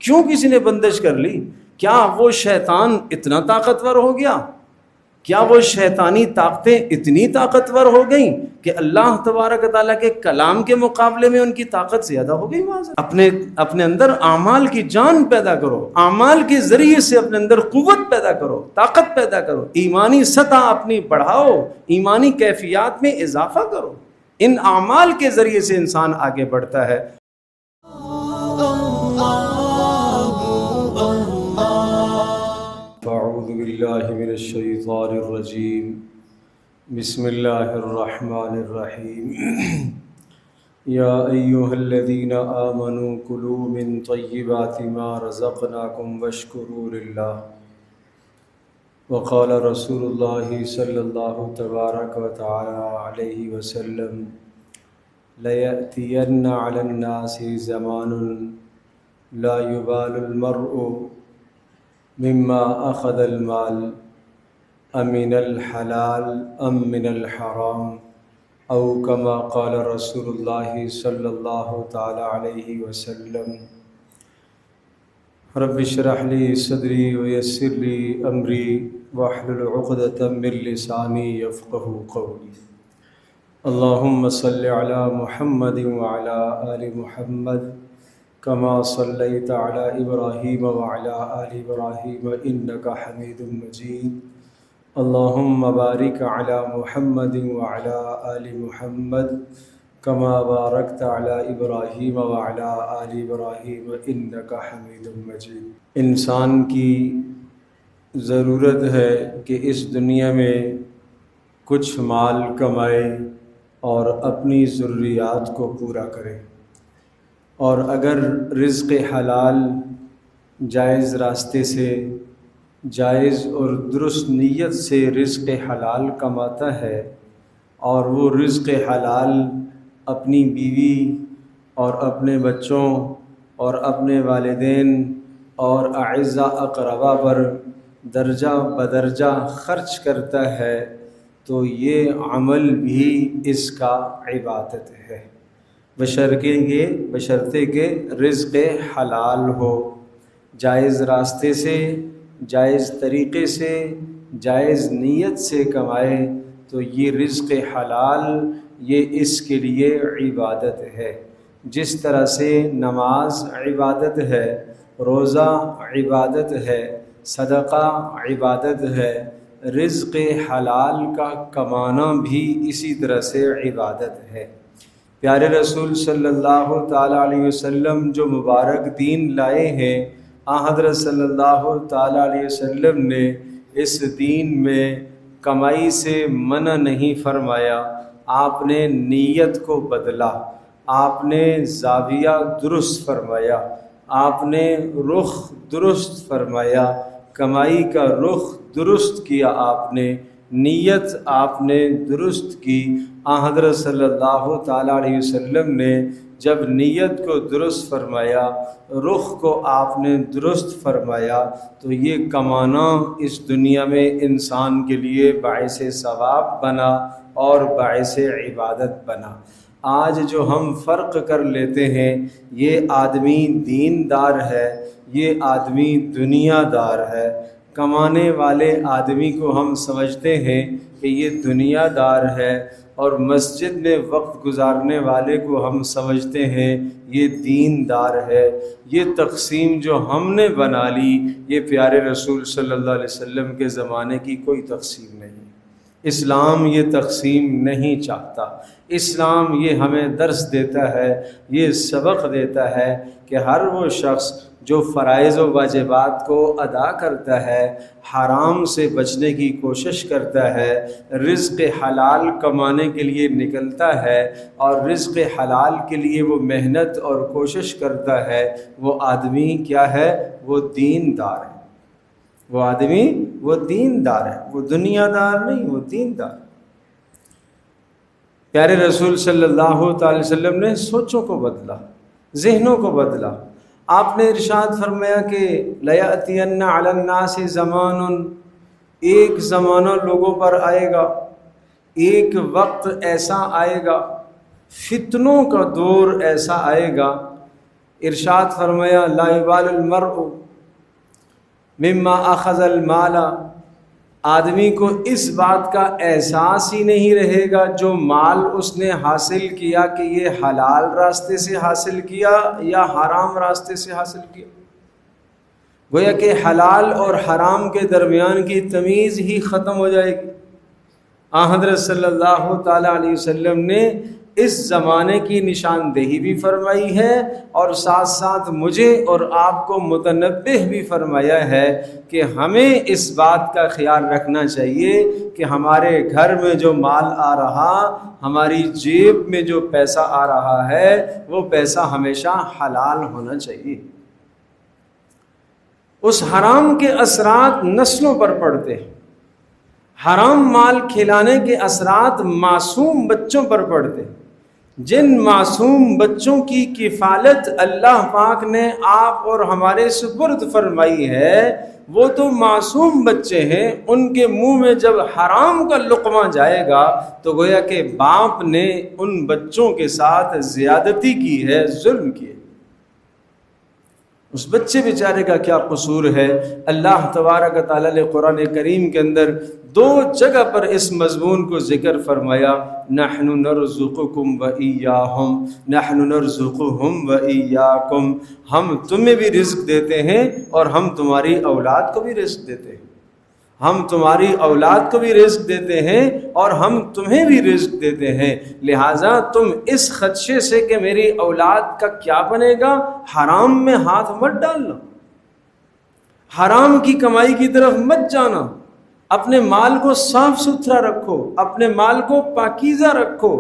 کیوں کسی نے بندش کر لی؟ کیا وہ شیطان اتنا طاقتور ہو گیا؟ کیا وہ شیطانی طاقتیں اتنی طاقتور ہو گئیں کہ اللہ تبارک و تعالیٰ کے کلام کے مقابلے میں ان کی طاقت زیادہ ہو گئی؟ اپنے اندر اعمال کی جان پیدا کرو، اعمال کے ذریعے سے اپنے اندر قوت پیدا کرو، طاقت پیدا کرو، ایمانی سطح اپنی بڑھاؤ، ایمانی کیفیات میں اضافہ کرو۔ ان اعمال کے ذریعے سے انسان آگے بڑھتا ہے۔ اعوذ باللہ من الشیطان الرجیم، بسم اللہ الرحمن الرحیم۔ یا ایہا الذین آمنوا کلوا من طیبات ما رزقناکم واشکروا للہ۔ وقال رسول اللہ صلی اللہ تبارک و تعالی علیہ وسلم: لَيَأْتِيَنَّ عَلَى النَّاسِ زَمَانٌ لَا يُبَالُ الْمَرْءُ مما اخذ المال امن الحلال ام من الحرام او كما قال رسول اللہ صلی اللہ تعالی علیہ وسلم۔ رب اشرح لی صدری ویسر لی امری واحلل عقدۃ من لسانی یفقہوا قولی۔ اللہم صل علی محمد وعلی آل محمد کما صلیت علی ابراہیم وعلی آل ابراہیم انک حمید مجید۔ اللہم بارک علی محمد وعلی آل محمد کما بارکت علی ابراہیم وعلی آل ابراہیم انک حمید مجید۔ انسان کی ضرورت ہے کہ اس دنیا میں کچھ مال کمائے اور اپنی ضروریات کو پورا کرے، اور اگر رزق حلال جائز راستے سے، جائز اور درست نیت سے رزق حلال کماتا ہے، اور وہ رزق حلال اپنی بیوی اور اپنے بچوں اور اپنے والدین اور اعزاء اقربا پر درجہ بدرجہ خرچ کرتا ہے، تو یہ عمل بھی اس کا عبادت ہے، بشرطے کہ رزق حلال ہو، جائز راستے سے، جائز طریقے سے، جائز نیت سے کمائے تو یہ رزق حلال یہ اس کے لیے عبادت ہے۔ جس طرح سے نماز عبادت ہے، روزہ عبادت ہے، صدقہ عبادت ہے، رزق حلال کا کمانا بھی اسی طرح سے عبادت ہے۔ پیارے رسول صلی اللہ تعالیٰ علیہ وسلم جو مبارک دین لائے ہیں، حضرت صلی اللہ تعالیٰ علیہ وسلم نے اس دین میں کمائی سے منع نہیں فرمایا۔ آپ نے نیت کو بدلا، آپ نے زاویہ درست فرمایا، آپ نے رخ درست فرمایا، کمائی کا رخ درست کیا، آپ نے نیت آپ نے درست کی۔ حضرت صلی اللہ تعالیٰ علیہ وسلم نے جب نیت کو درست فرمایا، رخ کو آپ نے درست فرمایا، تو یہ کمانا اس دنیا میں انسان کے لیے باعث ثواب بنا اور باعث عبادت بنا۔ آج جو ہم فرق کر لیتے ہیں، یہ آدمی دیندار ہے، یہ آدمی دنیا دار ہے۔ کمانے والے آدمی کو ہم سمجھتے ہیں کہ یہ دنیا دار ہے، اور مسجد میں وقت گزارنے والے کو ہم سمجھتے ہیں یہ دیندار ہے۔ یہ تقسیم جو ہم نے بنا لی، یہ پیارے رسول صلی اللہ علیہ وسلم کے زمانے کی کوئی تقسیم نہیں۔ اسلام یہ تقسیم نہیں چاہتا۔ اسلام یہ ہمیں درس دیتا ہے، یہ سبق دیتا ہے کہ ہر وہ شخص جو فرائض و واجبات کو ادا کرتا ہے، حرام سے بچنے کی کوشش کرتا ہے، رزق حلال کمانے کے لیے نکلتا ہے، اور رزق حلال کے لیے وہ محنت اور کوشش کرتا ہے، وہ آدمی کیا ہے؟ وہ دیندار ہے۔ وہ آدمی وہ دیندار ہے، وہ دنیا دار نہیں، وہ دیندار۔ پیارے رسول صلی اللہ تعالی وسلم نے سوچوں کو بدلا، ذہنوں کو بدلا۔ آپ نے ارشاد فرمایا کہ لَيَأْتِيَنَّ عَلَى النَّاسِ زَمَانٌ، ایک زمانہ لوگوں پر آئے گا، ایک وقت ایسا آئے گا، فتنوں کا دور ایسا آئے گا ارشاد فرمایا لا یبال المرء مما اخذ المال، آدمی کو اس بات کا احساس ہی نہیں رہے گا جو مال اس نے حاصل کیا کہ یہ حلال راستے سے حاصل کیا یا حرام راستے سے حاصل کیا۔ گویا کہ حلال اور حرام کے درمیان کی تمیز ہی ختم ہو جائے گی۔ حضرت صلی اللہ تعالیٰ علیہ وسلم نے اس زمانے کی نشاندہی بھی فرمائی ہے اور ساتھ ساتھ مجھے اور آپ کو متنبہ بھی فرمایا ہے کہ ہمیں اس بات کا خیال رکھنا چاہیے کہ ہمارے گھر میں جو مال آ رہا، ہماری جیب میں جو پیسہ آ رہا ہے، وہ پیسہ ہمیشہ حلال ہونا چاہیے۔ اس حرام کے اثرات نسلوں پر پڑتے ہیں، حرام مال کھلانے کے اثرات معصوم بچوں پر پڑتے ہیں۔ جن معصوم بچوں کی کفالت اللہ پاک نے آپ اور ہمارے سپرد فرمائی ہے، وہ تو معصوم بچے ہیں، ان کے منہ میں جب حرام کا لقمہ جائے گا تو گویا کہ باپ نے ان بچوں کے ساتھ زیادتی کی ہے، ظلم کیے۔ اس بچے بیچارے کا کیا قصور ہے؟ اللہ تبارک و تعالیٰ نے قرآن کریم کے اندر 2 جگہ پر اس مضمون کو ذکر فرمایا، نحن نرزقکم وإیاہم، نحن نرزقہم وإیاکم، ہم تمہیں بھی رزق دیتے ہیں اور ہم تمہاری اولاد کو بھی رزق دیتے ہیں، ہم تمہاری اولاد کو بھی رزق دیتے ہیں اور ہم تمہیں بھی رزق دیتے ہیں، لہٰذا تم اس خدشے سے کہ میری اولاد کا کیا بنے گا، حرام میں ہاتھ مت ڈالنا، حرام کی کمائی کی طرف مت جانا، اپنے مال کو صاف ستھرا رکھو، اپنے مال کو پاکیزہ رکھو،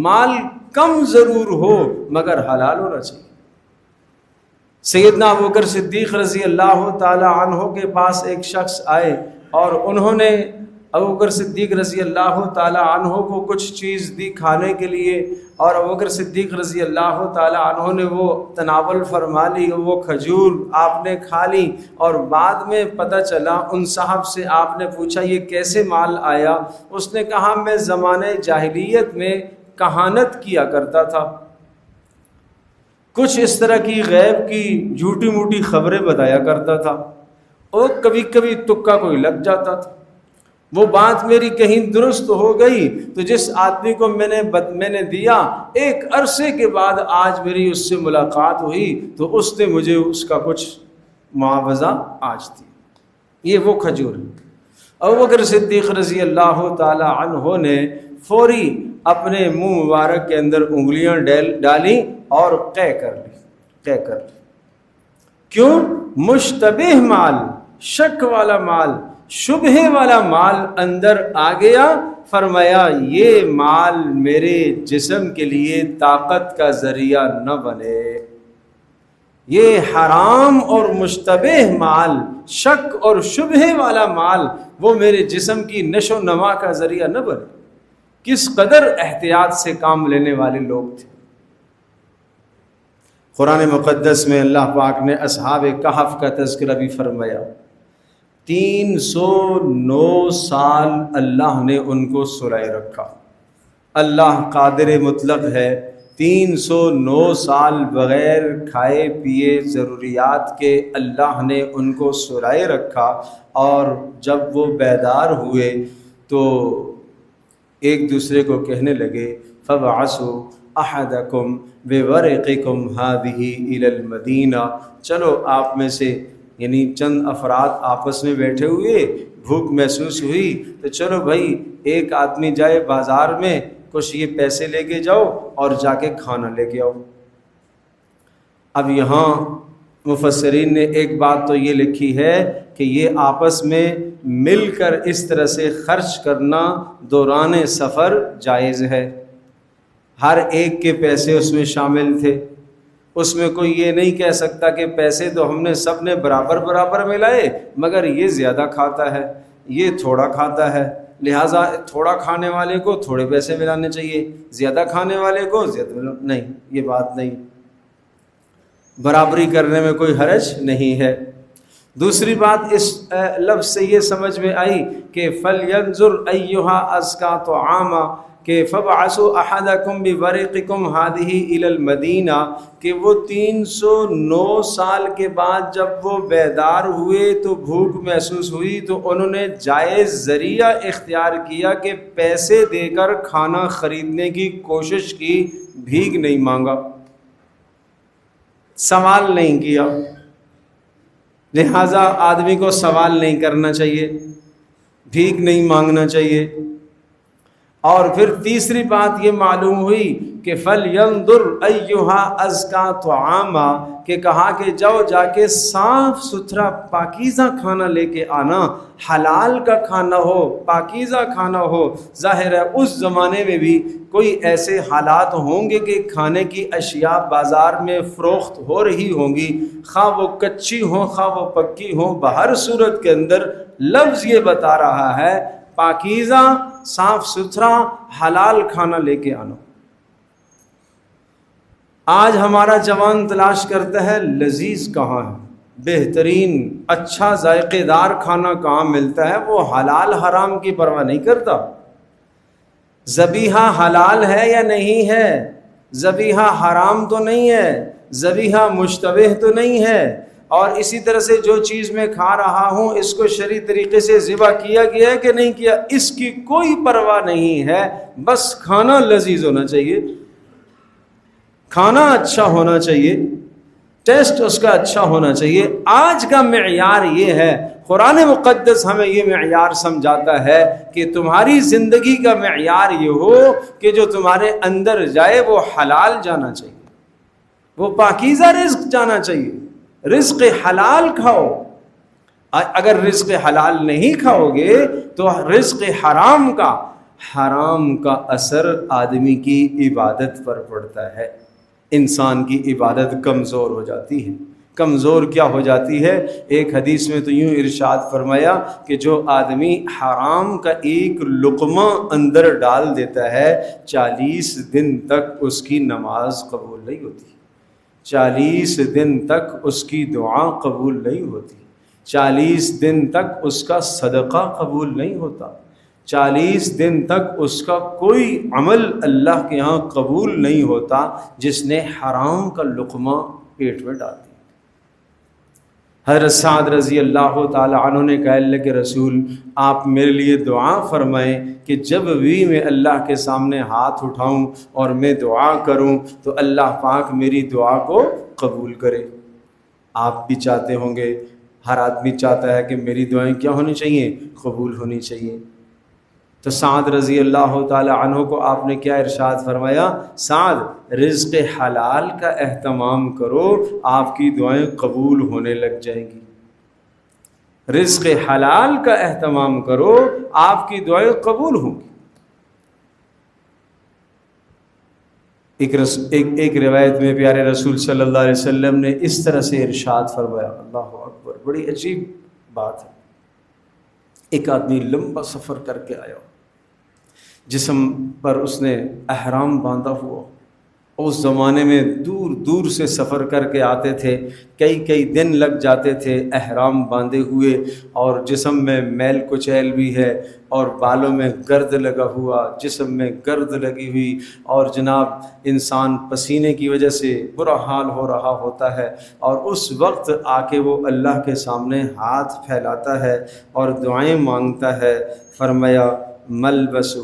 مال کم ضرور ہو مگر حلال ہونا چاہیے۔ سیدنا ابوبکر صدیق رضی اللہ تعالی عنہ کے پاس ایک شخص آئے اور انہوں نے ابوبکر صدیق رضی اللہ تعالی عنہ کو کچھ چیز دی کھانے کے لیے، اور ابوبکر صدیق رضی اللہ تعالی عنہ نے وہ تناول فرما لی، وہ کھجور آپ نے کھا لی، اور بعد میں پتہ چلا ان صاحب سے آپ نے پوچھا یہ کیسے مال آیا؟ اس نے کہا میں زمانے جاہلیت میں کہانت کیا کرتا تھا، کچھ اس طرح کی غیب کی جھوٹی موٹی خبریں بتایا کرتا تھا اور کبھی کبھی تکا کوئی لگ جاتا تھا، وہ بات میری کہیں درست ہو گئی تو جس آدمی کو میں نے دیا، ایک عرصے کے بعد آج میری اس سے ملاقات ہوئی تو اس نے مجھے اس کا کچھ معاوضہ آج دیا۔ یہ وہ کھجور ہے۔ ابوبکر صدیق رضی اللہ تعالی عنہ نے فوری اپنے منہ مبارک کے اندر انگلیاں ڈالی اور قے کر لی۔ کیوں؟ مشتبہ مال، شک والا مال، شبہے والا مال اندر آ گیا، فرمایا یہ مال میرے جسم کے لیے طاقت کا ذریعہ نہ بنے، یہ حرام اور مشتبہ مال، شک اور شبہے والا مال وہ میرے جسم کی نشو و نما کا ذریعہ نہ بنے۔ کس قدر احتیاط سے کام لینے والے لوگ تھے۔ قرآن مقدس میں اللہ پاک نے اصحاب کہف کا تذکرہ بھی فرمایا، 309 سال اللہ نے ان کو سلائے رکھا۔ اللہ قادر مطلق ہے، 309 سال بغیر کھائے پیے ضروریات کے اللہ نے ان کو سلائے رکھا، اور جب وہ بیدار ہوئے تو ایک دوسرے کو کہنے لگے فَبْعَثُوا أَحَدَكُمْ بِوَرِقِكُمْ هَذِهِ إِلَى الْمَدِينَةِ، چلو آپ میں سے یعنی چند افراد آپس میں بیٹھے ہوئے، بھوک محسوس ہوئی تو چلو بھائی ایک آدمی جائے بازار میں کچھ یہ پیسے لے کے جاؤ اور جا کے کھانا لے کے آؤ۔ اب یہاں مفسرین نے ایک بات تو یہ لکھی ہے کہ یہ آپس میں مل کر اس طرح سے خرچ کرنا دوران سفر جائز ہے، ہر ایک کے پیسے اس میں شامل تھے، اس میں کوئی یہ نہیں کہہ سکتا کہ پیسے تو ہم نے سب نے برابر ملائے مگر یہ زیادہ کھاتا ہے یہ تھوڑا کھاتا ہے، لہٰذا تھوڑا کھانے والے کو تھوڑے پیسے ملانے چاہیے، زیادہ کھانے والے کو زیادہ نہیں، یہ بات نہیں، برابری کرنے میں کوئی حرج نہیں ہے۔ دوسری بات اس لفظ سے یہ سمجھ میں آئی کہ فَلْيَنْظُرْ أَيُّهَا أَزْكَىٰ طَعَامًا، کہ فَبْعَثُوا أَحَدَكُمْ بِوَرِقِكُمْ هَذِهِ إِلَى الْمَدِينَةِ کہ وہ 309 سال کے بعد جب وہ بیدار ہوئے تو بھوک محسوس ہوئی تو انہوں نے جائز ذریعہ اختیار کیا کہ پیسے دے کر کھانا خریدنے کی کوشش کی، بھیک نہیں مانگا، سوال نہیں کیا۔ لہٰذا آدمی کو سوال نہیں کرنا چاہیے، بھیک نہیں مانگنا چاہیے۔ اور پھر تیسری بات یہ معلوم ہوئی کہ فَلْيَنْظُرْ أَيُّهَا أَزْكَىٰ طَعَامًا کہ کہا کہ جاؤ جا کے صاف ستھرا پاکیزہ کھانا لے کے آنا، حلال کا کھانا ہو، پاکیزہ کھانا ہو۔ ظاہر ہے اس زمانے میں بھی کوئی ایسے حالات ہوں گے کہ کھانے کی اشیاء بازار میں فروخت ہو رہی ہوں گی، خواہ وہ کچی ہوں خواہ وہ پکی ہوں، بہر صورت کے اندر لفظ یہ بتا رہا ہے پاکیزہ صاف ستھرا حلال کھانا لے کے آنا۔ آج ہمارا جوان تلاش کرتا ہے لذیذ کہاں ہے، بہترین اچھا ذائقے دار کھانا کہاں ملتا ہے، وہ حلال حرام کی پرواہ نہیں کرتا۔ ذبیحہ حلال ہے یا نہیں ہے، ذبیحہ حرام تو نہیں ہے، ذبیحہ مشتبہ تو نہیں ہے، اور اسی طرح سے جو چیز میں کھا رہا ہوں اس کو شرعی طریقے سے ذبح کیا گیا ہے کہ نہیں کیا، اس کی کوئی پرواہ نہیں ہے، بس کھانا لذیذ ہونا چاہیے، کھانا اچھا ہونا چاہیے، ٹیسٹ اس کا اچھا ہونا چاہیے۔ آج کا معیار یہ ہے، قرآن مقدس ہمیں یہ معیار سمجھاتا ہے کہ تمہاری زندگی کا معیار یہ ہو کہ جو تمہارے اندر جائے وہ حلال جانا چاہیے، وہ پاکیزہ رزق جانا چاہیے، رزق حلال کھاؤ۔ اگر رزق حلال نہیں کھاؤ گے تو رزق حرام کا اثر آدمی کی عبادت پر پڑتا ہے، انسان کی عبادت کمزور ہو جاتی ہے۔ کمزور کیا ہو جاتی ہے؟ ایک حدیث میں تو یوں ارشاد فرمایا کہ جو آدمی حرام کا ایک لقمہ اندر ڈال دیتا ہے 40 دن تک اس کی نماز قبول نہیں ہوتی، 40 دن تک اس کی دعا قبول نہیں ہوتی، 40 دن تک اس کا صدقہ قبول نہیں ہوتا، 40 دن تک اس کا کوئی عمل اللہ کے ہاں قبول نہیں ہوتا جس نے حرام کا لقمہ پیٹ میں ڈال دیا۔ حضرت سعد رضی اللہ تعالی عنہ نے کہا اللہ کے رسول آپ میرے لیے دعا فرمائیں کہ جب بھی میں اللہ کے سامنے ہاتھ اٹھاؤں اور میں دعا کروں تو اللہ پاک میری دعا کو قبول کرے۔ آپ بھی چاہتے ہوں گے، ہر آدمی چاہتا ہے کہ میری دعائیں کیا ہونی چاہیے؟ قبول ہونی چاہیے۔ تو سعد رضی اللہ تعالی عنہ کو آپ نے کیا ارشاد فرمایا؟ سعد رزق حلال کا اہتمام کرو، آپ کی دعائیں قبول ہونے لگ جائیں گی۔ رزق حلال کا اہتمام کرو، آپ کی دعائیں قبول ہوں گی۔ ایک روایت میں پیارے رسول صلی اللہ علیہ وسلم نے اس طرح سے ارشاد فرمایا، اللہ اکبر، بڑی عجیب بات ہے۔ ایک آدمی لمبا سفر کر کے آیا، جسم پر اس نے احرام باندھا ہوا، اس زمانے میں دور دور سے سفر کر کے آتے تھے، کئی دن لگ جاتے تھے احرام باندھے ہوئے، اور جسم میں میل کچیل بھی ہے، اور بالوں میں گرد لگا ہوا، جسم میں گرد لگی ہوئی، اور جناب انسان پسینے کی وجہ سے برا حال ہو رہا ہوتا ہے، اور اس وقت آ کے وہ اللہ کے سامنے ہاتھ پھیلاتا ہے اور دعائیں مانگتا ہے۔ فرمایا ملبسہ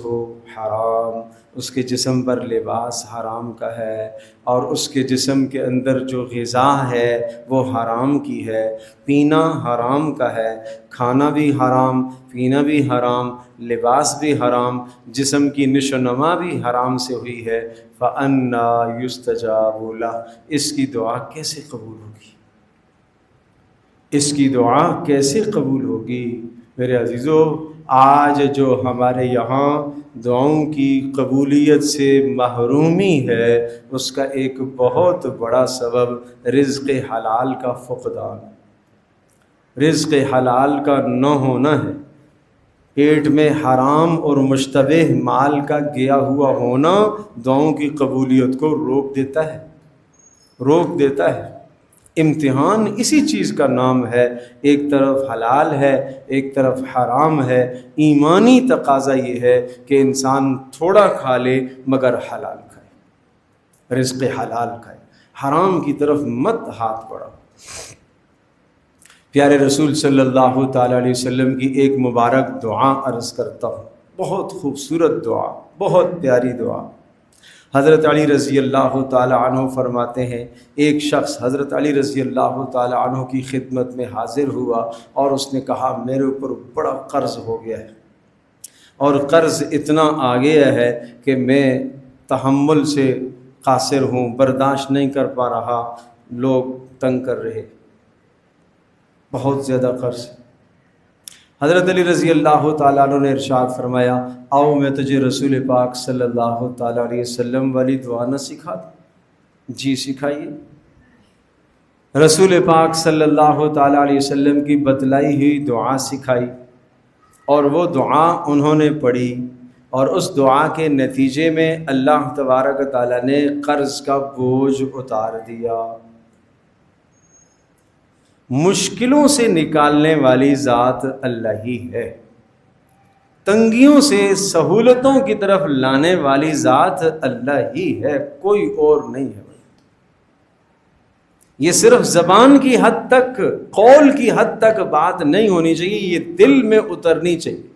حرام، اس کے جسم پر لباس حرام کا ہے، اور اس کے جسم کے اندر جو غذا ہے وہ حرام کی ہے، پینا حرام کا ہے، کھانا بھی حرام، پینا بھی حرام، لباس بھی حرام، جسم کی نشو و نما بھی حرام سے ہوئی ہے۔ فَأَنَّىٰ يُسْتَجَابُ لَهُ، اس کی دعا کیسے قبول ہوگی؟ اس کی دعا کیسے قبول ہوگی؟ میرے عزیزو، آج جو ہمارے یہاں دعاؤں کی قبولیت سے محرومی ہے، اس کا ایک بہت بڑا سبب رزق حلال کا فقدان، رزق حلال کا نہ ہونا ہے۔ پیٹ میں حرام اور مشتبہ مال کا گیا ہوا ہونا دعاؤں کی قبولیت کو روک دیتا ہے۔ امتحان اسی چیز کا نام ہے، ایک طرف حلال ہے ایک طرف حرام ہے۔ ایمانی تقاضا یہ ہے کہ انسان تھوڑا کھا لے مگر حلال کھائے، رزق حلال کھائے، حرام کی طرف مت ہاتھ بڑھاؤ۔ پیارے رسول صلی اللہ تعالیٰ علیہ وسلم کی ایک مبارک دعا عرض کرتا ہوں، بہت خوبصورت دعا، بہت پیاری دعا۔ حضرت علی رضی اللہ تعالیٰ عنہ فرماتے ہیں، ایک شخص حضرت علی رضی اللہ تعالیٰ عنہ کی خدمت میں حاضر ہوا اور اس نے کہا میرے اوپر بڑا قرض ہو گیا ہے، اور قرض اتنا آ گیا ہے کہ میں تحمل سے قاصر ہوں، برداشت نہیں کر پا رہا، لوگ تنگ کر رہے، بہت زیادہ قرض ہے۔ حضرت علی رضی اللہ تعالیٰ عنہ نے ارشاد فرمایا، آؤ میں تجھے رسول پاک صلی اللہ تعالیٰ علیہ وسلم والی دعا نہ سکھا دوں؟ جی سکھائیے۔ رسول پاک صلی اللہ تعالیٰ علیہ وسلم کی بتلائی ہوئی دعا سکھائی، اور وہ دعا انہوں نے پڑھی، اور اس دعا کے نتیجے میں اللہ تبارک تعالیٰ نے قرض کا بوجھ اتار دیا۔ مشکلوں سے نکالنے والی ذات اللہ ہی ہے، تنگیوں سے سہولتوں کی طرف لانے والی ذات اللہ ہی ہے، کوئی اور نہیں ہے۔ یہ صرف زبان کی حد تک، قول کی حد تک بات نہیں ہونی چاہیے، یہ دل میں اترنی چاہیے۔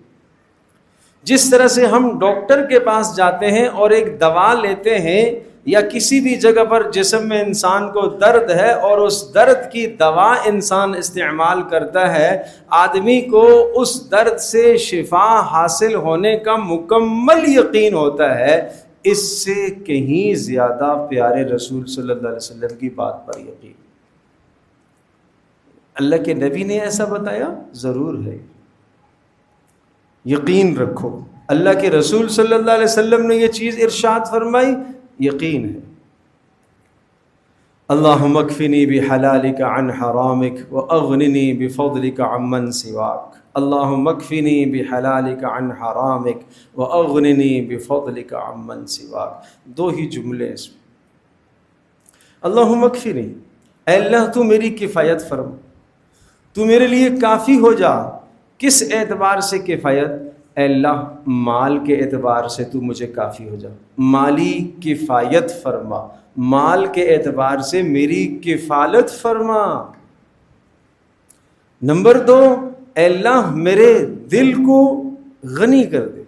جس طرح سے ہم ڈاکٹر کے پاس جاتے ہیں اور ایک دوا لیتے ہیں، یا کسی بھی جگہ پر جسم میں انسان کو درد ہے اور اس درد کی دوا انسان استعمال کرتا ہے، آدمی کو اس درد سے شفا حاصل ہونے کا مکمل یقین ہوتا ہے۔ اس سے کہیں زیادہ پیارے رسول صلی اللہ علیہ وسلم کی بات پر یقین۔ اللہ کے نبی نے ایسا بتایا، ضرور ہے، یقین رکھو۔ اللہ کے رسول صلی اللہ علیہ وسلم نے یہ چیز ارشاد فرمائی، یقین ہے۔ اللہم اکفنی بحلالک عن حرامک واغننی بفضلک عمن سواک، اللہم اکفنی بحلالک عن حرامک واغننی بفضلک عمن سواک۔ دو ہی جملے اس میں، اللہم اکفنی، اے اللہ تو میری کفایت فرما، تو میرے لیے کافی ہو جا۔ کس اعتبار سے کفایت؟ اے اللہ مال کے اعتبار سے تو مجھے کافی ہو جا، مالی کفایت فرما، مال کے اعتبار سے میری کفالت فرما۔ نمبر 2، اے اللہ میرے دل کو غنی کر دے،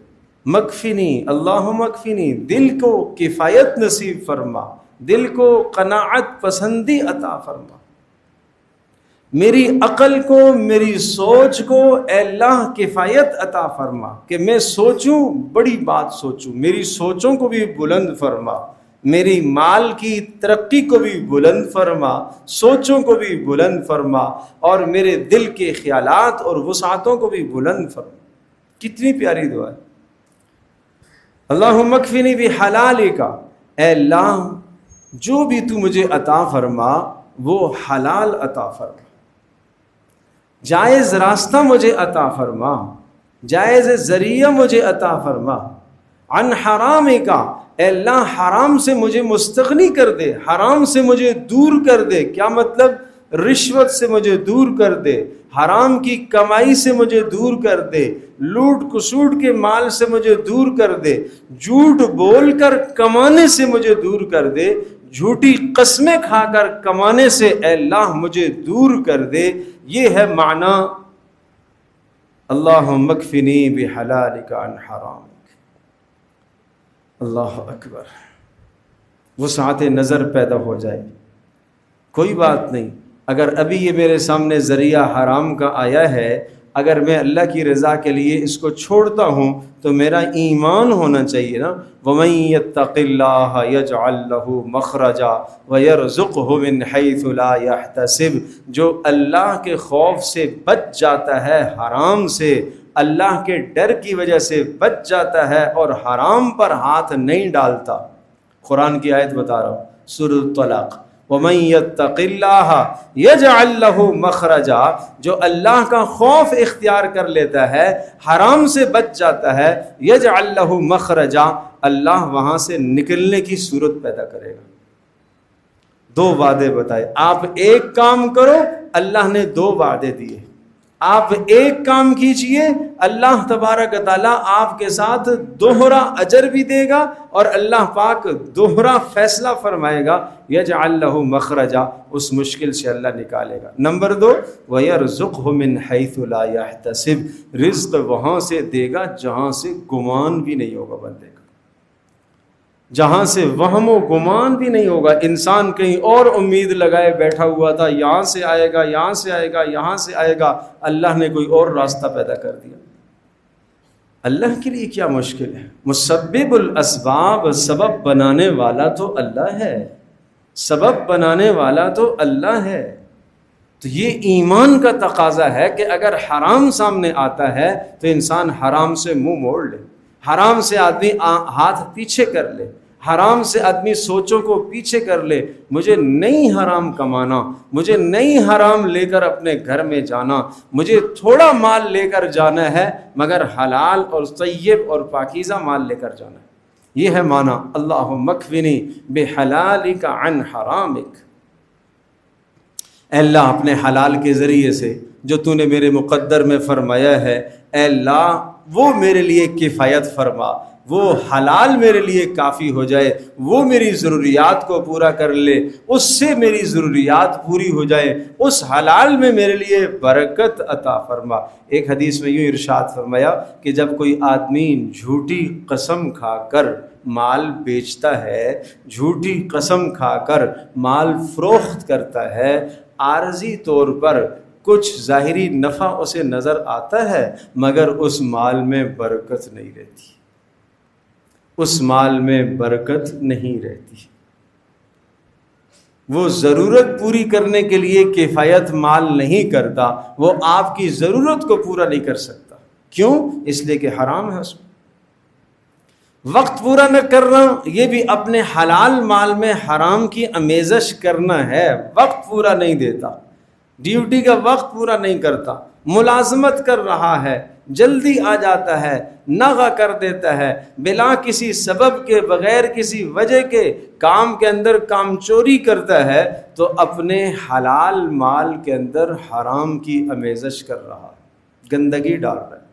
مکفنی، اللہم مکفنی، دل کو کفایت نصیب فرما، دل کو قناعت پسندی عطا فرما۔ میری عقل کو، میری سوچ کو اے اللہ کفایت عطا فرما، کہ میں سوچوں، بڑی بات سوچوں، میری سوچوں کو بھی بلند فرما، میری مال کی ترقی کو بھی بلند فرما، سوچوں کو بھی بلند فرما، اور میرے دل کے خیالات اور وسعتوں کو بھی بلند فرما۔ کتنی پیاری دعا ہے۔ اللہم اکفنی بحلالک، اے اللہ جو بھی تو مجھے عطا فرما وہ حلال عطا فرما، جائز راستہ مجھے عطا فرما، جائز ذریعہ مجھے عطا فرما۔ عن حرامک، اے اللہ حرام سے مجھے مستغنی کر دے، حرام سے مجھے دور کر دے۔ کیا مطلب؟ رشوت سے مجھے دور کر دے، حرام کی کمائی سے مجھے دور کر دے، لوٹ کسوٹ کے مال سے مجھے دور کر دے، جھوٹ بول کر کمانے سے مجھے دور کر دے، جھوٹی قسمیں کھا کر کمانے سے اے اللہ مجھے دور کر دے۔ یہ ہے معنی اللہم اکفنی بحلالک عن حرامک۔ اللہ اکبر، وسعت نظر پیدا ہو جائے۔ کوئی بات نہیں، اگر ابھی یہ میرے سامنے ذریعہ حرام کا آیا ہے، اگر میں اللہ کی رضا کے لیے اس کو چھوڑتا ہوں تو میرا ایمان ہونا چاہیے نا۔ وَمَن يَتَّقِ اللَّهَ يَجْعَل لَّهُ مَخْرَجًا وَيَرْزُقْهُ مِنْ حَيْثُ لَا يَحْتَسِبُ، جو اللہ کے خوف سے بچ جاتا ہے، حرام سے، اللہ کے ڈر کی وجہ سے بچ جاتا ہے اور حرام پر ہاتھ نہیں ڈالتا۔ قرآن کی آیت بتا رہا ہوں، سورۃ الطلاق، وَمَن يَتَّقِ اللَّهَ يَجْعَل لَّهُ مَخْرَجًا، جو اللہ کا خوف اختیار کر لیتا ہے، حرام سے بچ جاتا ہے، يَجْعَل لَّهُ مَخْرَجًا، اللہ وہاں سے نکلنے کی صورت پیدا کرے گا۔ 2 وعدے بتائے. آپ ایک کام کرو، اللہ نے 2 وعدے دیے. آپ ایک کام کیجئے، اللہ تبارک تعالیٰ آپ کے ساتھ دوہرا اجر بھی دے گا اور اللہ پاک دوہرا فیصلہ فرمائے گا. یجعل لہ مخرجا، اس مشکل سے اللہ نکالے گا. نمبر 2، وَيَرْزُقْهُ مِنْ حَيْثُ لَا يَحْتَسِبْ، رزق وہاں سے دے گا جہاں سے گمان بھی نہیں ہوگا بندے کا، جہاں سے وہم و گمان بھی نہیں ہوگا. انسان کہیں اور امید لگائے بیٹھا ہوا تھا، یہاں سے آئے گا، یہاں سے آئے گا، یہاں سے آئے گا، اللہ نے کوئی اور راستہ پیدا کر دیا. اللہ کے لیے کیا مشکل ہے؟ مسبب الاسباب، سبب بنانے والا تو اللہ ہے، سبب بنانے والا تو اللہ ہے. تو یہ ایمان کا تقاضا ہے کہ اگر حرام سامنے آتا ہے تو انسان حرام سے منہ موڑ لے، حرام سے آدمی ہاتھ پیچھے کر لے، حرام سے آدمی سوچوں کو پیچھے کر لے. مجھے نہیں حرام کمانا، مجھے نہیں حرام لے کر اپنے گھر میں جانا، مجھے تھوڑا مال لے کر جانا ہے مگر حلال اور طیب اور پاکیزہ مال لے کر جانا ہے. یہ ہے معنی اللہم اکفنی بحلالک عن حرامک. اے اللہ اپنے حلال کے ذریعے سے جو تو نے میرے مقدر میں فرمایا ہے، اے اللہ وہ میرے لیے کفایت فرما، وہ حلال میرے لیے کافی ہو جائے، وہ میری ضروریات کو پورا کر لے، اس سے میری ضروریات پوری ہو جائے، اس حلال میں میرے لیے برکت عطا فرما. ایک حدیث میں یوں ارشاد فرمایا کہ جب کوئی آدمی جھوٹی قسم کھا کر مال بیچتا ہے، جھوٹی قسم کھا کر مال فروخت کرتا ہے، عارضی طور پر کچھ ظاہری نفع اسے نظر آتا ہے مگر اس مال میں برکت نہیں رہتی، اس مال میں برکت نہیں رہتی. وہ ضرورت پوری کرنے کے لیے کفایت مال نہیں کرتا، وہ آپ کی ضرورت کو پورا نہیں کر سکتا. کیوں؟ اس لیے کہ حرام ہے اس میں. وقت پورا نہ کرنا یہ بھی اپنے حلال مال میں حرام کی آمیزش کرنا ہے. وقت پورا نہیں دیتا، ڈیوٹی کا وقت پورا نہیں کرتا، ملازمت کر رہا ہے، جلدی آ جاتا ہے، نغہ کر دیتا ہے، بلا کسی سبب کے، بغیر کسی وجہ کے کام کے اندر کام چوری کرتا ہے، تو اپنے حلال مال کے اندر حرام کی آمیزش کر رہا ہے، گندگی ڈال رہا ہے.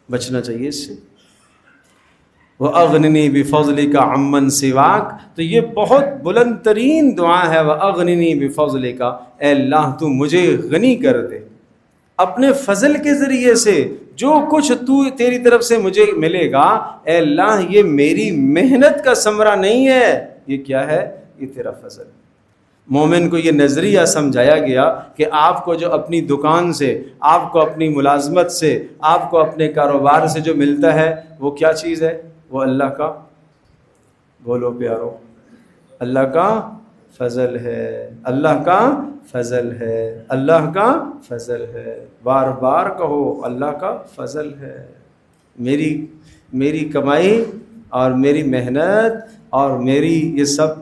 بچنا چاہیے اس سے. وَأَغْنِنِي بِفَضْلِكَ عَمَّنْ سِوَاكَ، تو یہ بہت بلند ترین دعا ہے. وَأَغْنِنِي بِفَضْلِكَ، اے اللہ تو مجھے غنی کر دے اپنے فضل کے ذریعے سے. جو کچھ تو تیری طرف سے مجھے ملے گا اے اللہ یہ میری محنت کا ثمرہ نہیں ہے، یہ کیا ہے؟ یہ تیرا فضل. مومن کو یہ نظریہ سمجھایا گیا کہ آپ کو جو اپنی دکان سے، آپ کو اپنی ملازمت سے، آپ کو اپنے کاروبار سے جو ملتا ہے وہ کیا چیز ہے؟ وہ اللہ کا، بولو پیارو، اللہ کا فضل ہے، اللہ کا فضل ہے، اللہ کا فضل ہے. بار بار کہو اللہ کا فضل ہے. میری کمائی اور میری محنت اور میری یہ سب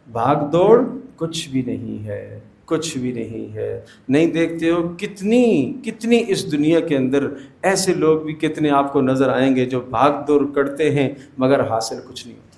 بھاگ دوڑ کچھ بھی نہیں ہے، کچھ بھی نہیں ہے. نہیں دیکھتے ہو کتنی اس دنیا کے اندر ایسے لوگ بھی کتنے آپ کو نظر آئیں گے جو بھاگ دوڑ کرتے ہیں مگر حاصل کچھ نہیں ہوتا.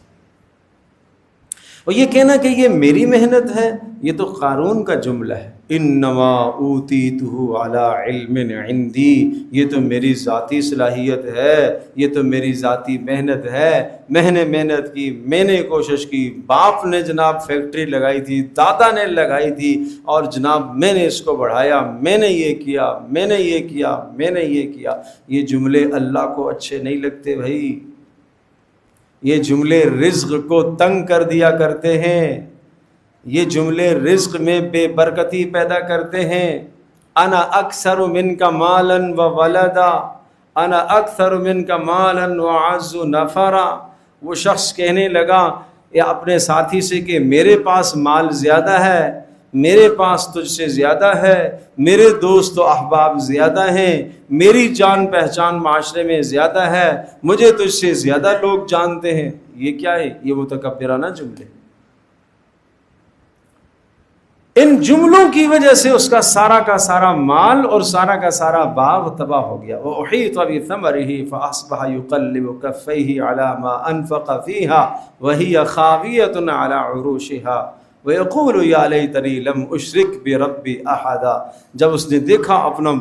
اور یہ کہنا کہ یہ میری محنت ہے، یہ تو قارون کا جملہ ہے. انما اوتیتہ علی علم عندی، یہ تو میری ذاتی صلاحیت ہے، یہ تو میری ذاتی محنت ہے. میں نے محنت کی، میں نے کوشش کی، باپ نے جناب فیکٹری لگائی تھی، دادا نے لگائی تھی، اور جناب میں نے اس کو بڑھایا، میں نے یہ کیا، میں نے یہ کیا، میں نے یہ کیا. یہ جملے اللہ کو اچھے نہیں لگتے بھائی. یہ جملے رزق کو تنگ کر دیا کرتے ہیں، یہ جملے رزق میں بے برکتی پیدا کرتے ہیں. انا اکثر منک مالا و ولدا، انا اکثر منک مالا و اعز نفرا. وہ شخص کہنے لگا یا اپنے ساتھی سے کہ میرے پاس مال زیادہ ہے، میرے پاس تجھ سے زیادہ ہے، میرے دوست و احباب زیادہ ہیں، میری جان پہچان معاشرے میں زیادہ ہے، مجھے تجھ سے زیادہ لوگ جانتے ہیں. یہ کیا ہے؟ یہ متکبرانہ جملے. ان جملوں کی وجہ سے اس کا سارا کا سارا مال اور سارا کا سارا باغ تباہ ہو گیا. وَأُحِيطَ بِثَمَرِهِ فَأَصْبَحَ يُقَلِّبُ كَفَّيْهِ عَلَى مَا أَنفَقَ فِيهَا وَهِيَ خَاوِيَةٌ عَلَى عُرُوشِهَا. وَيَقُولُ يَا لَيْتَنِي لَمْ أُشْرِكْ بِرَبِّي أَحَدًا، جب اس نے دیکھا اپنا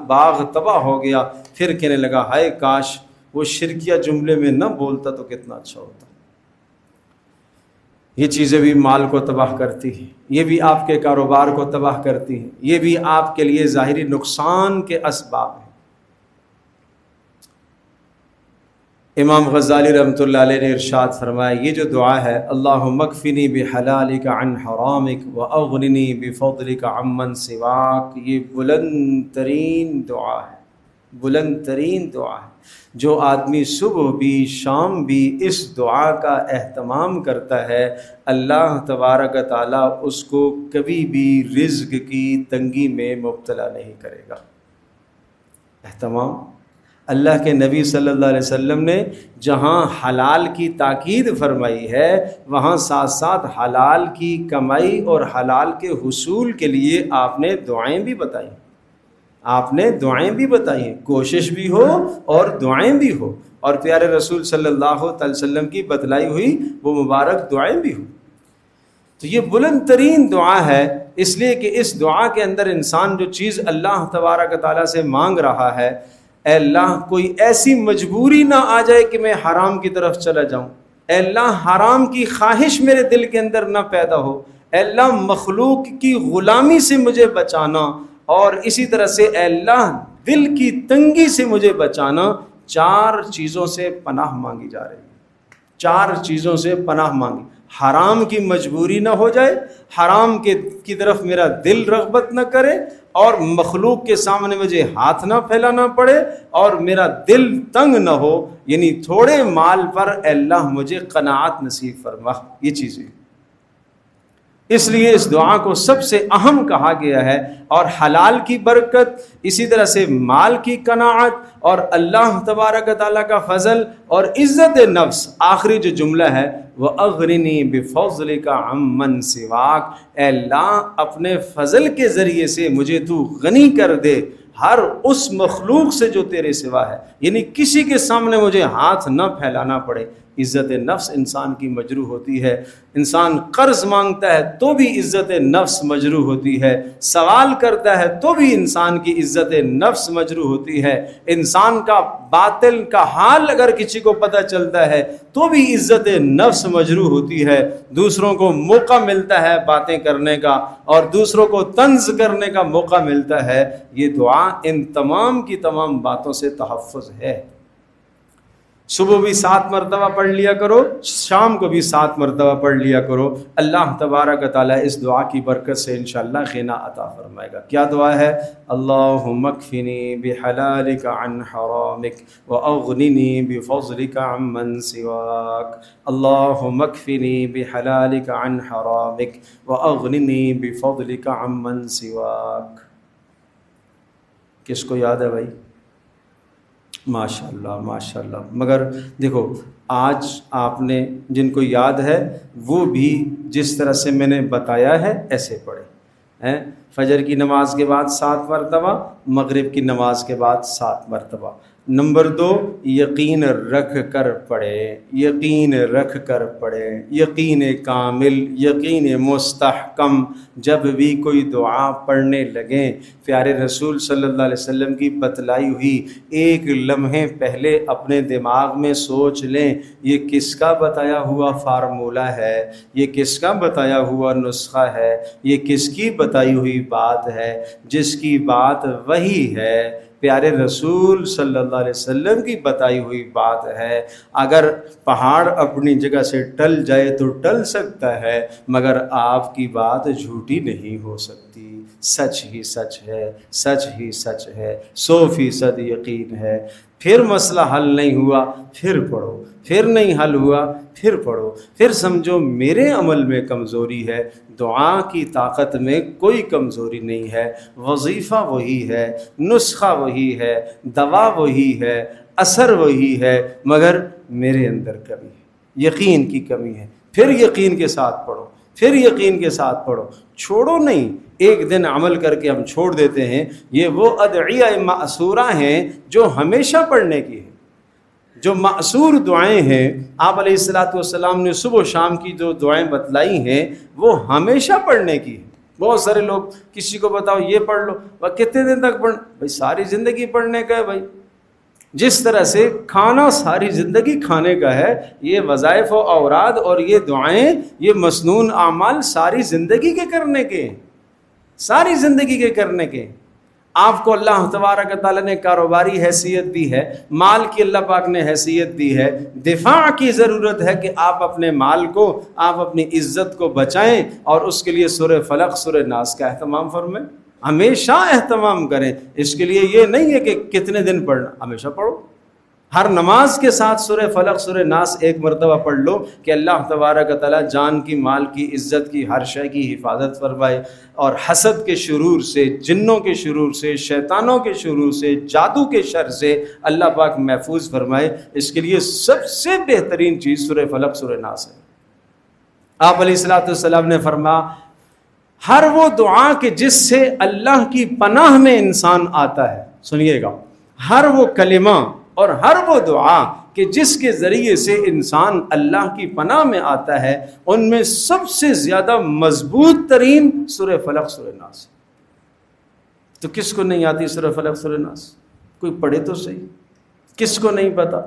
باغ تباہ ہو گیا، پھر کہنے لگا ہائے کاش وہ شرکیہ جملے میں نہ بولتا تو کتنا اچھا ہوتا۔ یہ چیزیں بھی مال کو تباہ کرتی ہیں، یہ بھی آپ کے کاروبار کو تباہ کرتی ہیں، یہ بھی آپ کے لیے ظاہری نقصان کے اسباب ہیں۔ امام غزالی رحمۃ اللہ علیہ نے ارشاد فرمایا، یہ جو دعا ہے اللہم اکفنی بحلالک عن حرامک واغننی بفضلک عمن سواک، یہ بلند ترین دعا ہے، بلند ترین دعا ہے۔ جو آدمی صبح بھی شام بھی اس دعا کا اہتمام کرتا ہے، اللہ تبارک تعالیٰ اس کو کبھی بھی رزق کی تنگی میں مبتلا نہیں کرے گا۔ اہتمام، اللہ کے نبی صلی اللہ علیہ وسلم نے جہاں حلال کی تاکید فرمائی ہے، وہاں ساتھ ساتھ حلال کی کمائی اور حلال کے حصول کے لیے آپ نے دعائیں بھی بتائیں، آپ نے دعائیں بھی بتائیں، کوشش بھی ہو اور دعائیں بھی ہو، اور پیارے رسول صلی اللہ علیہ وسلم کی بتلائی ہوئی وہ مبارک دعائیں بھی ہوں۔ تو یہ بلند ترین دعا ہے، اس لیے کہ اس دعا کے اندر انسان جو چیز اللہ تبارک تعالیٰ سے مانگ رہا ہے، اے اللہ کوئی ایسی مجبوری نہ آ جائے کہ میں حرام کی طرف چلا جاؤں، اے اللہ حرام کی خواہش میرے دل کے اندر نہ پیدا ہو، اے اللہ مخلوق کی غلامی سے مجھے بچانا، اور اسی طرح سے اے اللہ دل کی تنگی سے مجھے بچانا۔ چار چیزوں سے پناہ مانگی جا رہی ہے، چار چیزوں سے پناہ مانگی۔ حرام کی مجبوری نہ ہو جائے، حرام کی طرف میرا دل رغبت نہ کرے، اور مخلوق کے سامنے مجھے ہاتھ نہ پھیلانا پڑے، اور میرا دل تنگ نہ ہو، یعنی تھوڑے مال پر اے اللہ مجھے قناعت نصیب فرما۔ یہ چیزیں اس لیے اس دعا کو سب سے اہم کہا گیا ہے، اور حلال کی برکت، اسی طرح سے مال کی قناعت، اور اللہ تبارک تعالیٰ کا فضل اور عزت نفس۔ آخری جو جملہ ہے وَأَغْنِنِي بِفَضْلِكَ عَمَّن سِوَاكَ، اے اللہ اپنے فضل کے ذریعے سے مجھے تو غنی کر دے ہر اس مخلوق سے جو تیرے سوا ہے، یعنی کسی کے سامنے مجھے ہاتھ نہ پھیلانا پڑے۔ عزت نفس انسان کی مجروح ہوتی ہے، انسان قرض مانگتا ہے تو بھی عزت نفس مجروح ہوتی ہے، سوال کرتا ہے تو بھی انسان کی عزت نفس مجروح ہوتی ہے، انسان کا باطل کا حال اگر کسی کو پتہ چلتا ہے تو بھی عزت نفس مجروح ہوتی ہے، دوسروں کو موقع ملتا ہے باتیں کرنے کا اور دوسروں کو طنز کرنے کا موقع ملتا ہے۔ یہ دعا ان تمام کی تمام باتوں سے تحفظ ہے۔ صبح بھی 7 مرتبہ پڑھ لیا کرو، شام کو بھی 7 مرتبہ پڑھ لیا کرو، اللہ تبارک تعالیٰ اس دعا کی برکت سے انشاءاللہ غنا عطا فرمائے گا۔ کیا دعا ہے؟ اللہم اکفنی بحلالک عن حرامک واغننی بفضلک عمن سواک، اللہم اکفنی بحلالک عن حرامک واغننی بفضلک عمن سواک۔ کس کو یاد ہے بھائی؟ ماشاء اللہ ماشاء اللہ۔ مگر دیکھو آج آپ نے جن کو یاد ہے وہ بھی جس طرح سے میں نے بتایا ہے ایسے پڑھیں، فجر کی نماز کے بعد 7 مرتبہ، مغرب کی نماز کے بعد 7 مرتبہ۔ نمبر 2، یقین رکھ کر پڑھے، یقین رکھ کر پڑھے، یقین کامل، یقین مستحکم۔ جب بھی کوئی دعا پڑھنے لگیں پیارے رسول صلی اللہ علیہ وسلم کی بتلائی ہوئی ایک لمحے پہلے اپنے دماغ میں سوچ لیں یہ کس کا بتایا ہوا فارمولہ ہے، یہ کس کا بتایا ہوا نسخہ ہے، یہ کس کی بتائی ہوئی بات ہے، جس کی بات وہی ہے، پیارے رسول صلی اللہ علیہ وسلم کی بتائی ہوئی بات ہے۔ اگر پہاڑ اپنی جگہ سے ٹل جائے تو ٹل سکتا ہے، مگر آپ کی بات جھوٹی نہیں ہو سکتی۔ سچ ہی سچ ہے، سچ ہی سچ ہے، 100% یقین ہے۔ پھر مسئلہ حل نہیں ہوا پھر پڑھو، پھر نہیں حل ہوا پھر پڑھو، پھر سمجھو میرے عمل میں کمزوری ہے۔ دعا کی طاقت میں کوئی کمزوری نہیں ہے، وظیفہ وہی ہے، نسخہ وہی ہے، دوا وہی ہے، اثر وہی ہے، مگر میرے اندر کمی ہے، یقین کی کمی ہے۔ پھر یقین کے ساتھ پڑھو، پھر یقین کے ساتھ پڑھو، چھوڑو نہیں۔ ایک دن عمل کر کے ہم چھوڑ دیتے ہیں، یہ وہ ادعیہ معصورہ ہیں جو ہمیشہ پڑھنے کی ہیں۔ جو معصور دعائیں ہیں آپ علیہ الصلوۃ والسلام نے صبح و شام کی جو دعائیں بتلائی ہیں وہ ہمیشہ پڑھنے کی ہیں۔ بہت سارے لوگ کسی کو بتاؤ یہ پڑھ لو، وہ کتنے دن تک پڑھ؟ بھائی ساری زندگی پڑھنے کا ہے بھائی، جس طرح سے کھانا ساری زندگی کھانے کا ہے، یہ وظائف و اوراد اور یہ دعائیں، یہ مسنون اعمال ساری زندگی کے کرنے کے، ساری زندگی کے کرنے کے۔ آپ کو اللہ تبارک و تعالیٰ نے کاروباری حیثیت دی ہے، مال کی اللہ پاک نے حیثیت دی ہے، دفاع کی ضرورت ہے کہ آپ اپنے مال کو، آپ اپنی عزت کو بچائیں، اور اس کے لیے سورہ فلق سورہ ناس کا اہتمام فرمائیں، ہمیشہ اہتمام کریں۔ اس کے لیے یہ نہیں ہے کہ کتنے دن پڑھنا، ہمیشہ پڑھو۔ ہر نماز کے ساتھ سورہ فلق سورہ ناس ایک مرتبہ پڑھ لو کہ اللہ تبارک و تعالیٰ جان کی، مال کی، عزت کی، ہر شے کی حفاظت فرمائے، اور حسد کے شرور سے، جنوں کے شرور سے، شیطانوں کے شرور سے، جادو کے شر سے اللہ پاک محفوظ فرمائے۔ اس کے لیے سب سے بہترین چیز سورہ فلق سورہ ناس ہے۔ آپ علیہ الصلوۃ والسلام نے فرمایا ہر وہ دعا کہ جس سے اللہ کی پناہ میں انسان آتا ہے، سنیے گا، ہر وہ کلمہ اور ہر وہ دعا کہ جس کے ذریعے سے انسان اللہ کی پناہ میں آتا ہے، ان میں سب سے زیادہ مضبوط ترین سورہ فلق سورہ ناس۔ تو کس کو نہیں آتی سورہ فلق سورہ ناس؟ کوئی پڑھے تو صحیح، کس کو نہیں پتا؟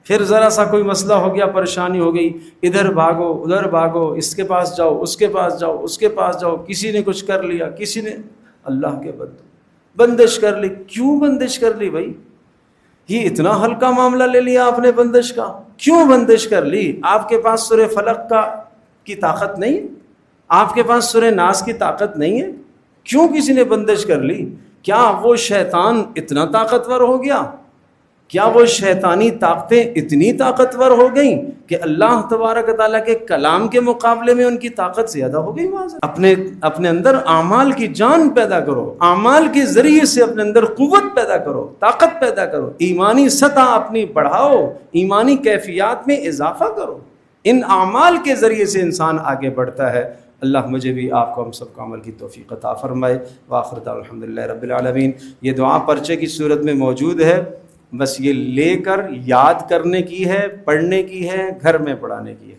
پھر ذرا سا کوئی مسئلہ ہو گیا، پریشانی ہو گئی، ادھر بھاگو ادھر بھاگو، اس کے پاس جاؤ اس کے پاس جاؤ اس کے پاس جاؤ، کسی نے کچھ کر لیا، کسی نے، اللہ کے بندش کر لی۔ کیوں بندش کر لی بھائی؟ یہ اتنا ہلکا معاملہ لے لیا آپ نے بندش کا؟ کیوں بندش کر لی؟ آپ کے پاس سورہ فلق کی طاقت نہیں ہے؟ آپ کے پاس سورہ ناس کی طاقت نہیں ہے؟ کیوں کسی نے بندش کر لی؟ کیا وہ شیطان اتنا طاقتور ہو گیا؟ کیا وہ شیطانی طاقتیں اتنی طاقتور ہو گئیں کہ اللہ تبارک و تعالیٰ کے کلام کے مقابلے میں ان کی طاقت زیادہ ہو گئی؟ اپنے اندر اعمال کی جان پیدا کرو، اعمال کے ذریعے سے اپنے اندر قوت پیدا کرو، طاقت پیدا کرو، ایمانی سطح اپنی بڑھاؤ، ایمانی کیفیات میں اضافہ کرو۔ ان اعمال کے ذریعے سے انسان آگے بڑھتا ہے۔ اللہ مجھے بھی آپ کو ہم سب کو عمل کی توفیق عطا فرمائے۔ وآخر دعوانا الحمدللہ رب العالمین۔ یہ دعا پرچے کی صورت میں موجود ہے، بس یہ لے کر یاد کرنے کی ہے، پڑھنے کی ہے، گھر میں پڑھانے کی ہے۔